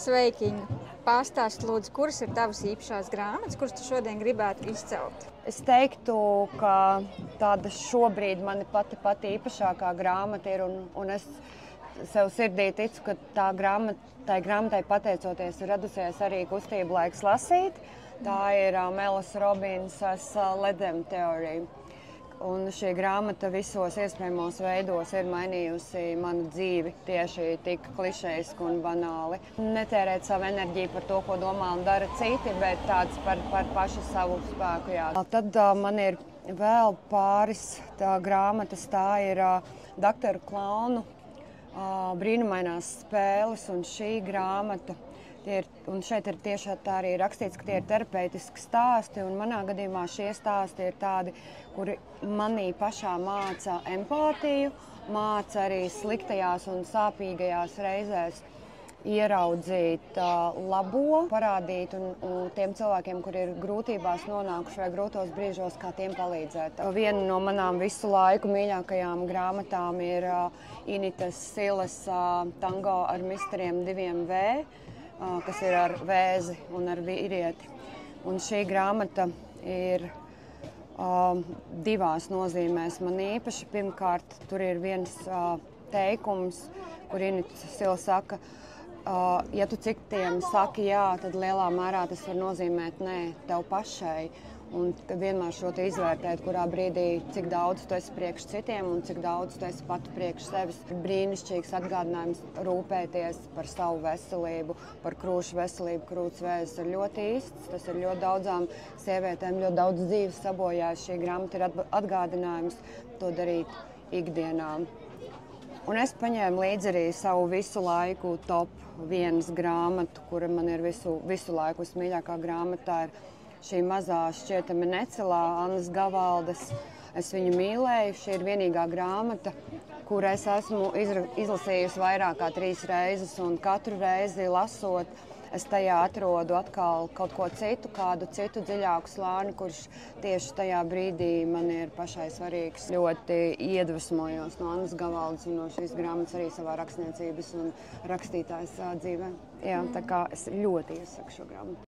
Sveikiņa! Pastāsti lūdzu, kuras ir tavas īpašās grāmatas, kuras tu šodien gribētu izcelt? Es teiktu, ka tāda šobrīd mani pati īpašākā grāmata ir, un es sev sirdī ticu, ka tai grāmatai pateicoties ir radusies arī kustība Laiks lasīt. Tā ir Melas Robinsas Ledem teorija. Un šī grāmata visos iespējamos veidos ir mainījusi manu dzīvi tieši tik klišejiski un banāli. Netērēt savu enerģiju par to, ko domā un dara citi, bet tāds par pašu savu spēku. Jā. Tad man ir vēl pāris grāmatas. Tā ir Doktoru Klaunu brīnumainās spēles, un šī grāmata. Un šeit ir tieši tā arī rakstīts, ka tie ir terapeitiski stāsti, un manā gadījumā šie stāsti ir tādi, kuri manī pašā māca empātiju, māca arī sliktajās un sāpīgajās reizēs ieraudzīt labo, parādīt un tiem cilvēkiem, kuri ir grūtībās nonākuši vai grūtos brīžos, kā tiem palīdzēt. Viena no manām visu laiku mīļākajām grāmatām ir Initas Silas Tango ar misteriem 2V. Kas ir ar vēzi un ar vīrieti. Un šī grāmata ir divās nozīmēs man īpaši. Pirmkārt, tur ir viens teikums, kur Inita Sila saka, ja tu citiem saki jā, tad lielā mērā tas var nozīmēt nē tev pašai. Un vienmēr šo te izvērtēt, kurā brīdī, cik daudz tu esi priekš citiem un cik daudz tu esi pati priekš sevis. Brīnišķīgs atgādinājums rūpēties par savu veselību, par krūšu veselību. Krūts vēzis ir ļoti īsts, tas ir ļoti daudzām sievietēm, ļoti daudz dzīves sabojājis. Šī grāmata ir atgādinājums to darīt ikdienā. Un es paņēmu līdzi arī savu visu laiku top 1 grāmatu, kura man ir visu laiku vismīļākā grāmata. Tā ir šī mazā šķietami necilā Annas Gavaldes. Es viņu mīlēju. Šī ir vienīgā grāmata, kur es esmu izlasījusi vairāk kā 3 reizes, un katru reizi lasot, es tajā atrodu atkal kaut ko citu, kādu citu dziļāku slāni, kurš tieši tajā brīdī man ir pašai svarīgs. Ļoti iedvesmojos no Annas Gavaldes un no šīs grāmatas arī savā rakstniecības un rakstītājas dzīvē. Jā, tā kā es ļoti iesaku šo grāmatu.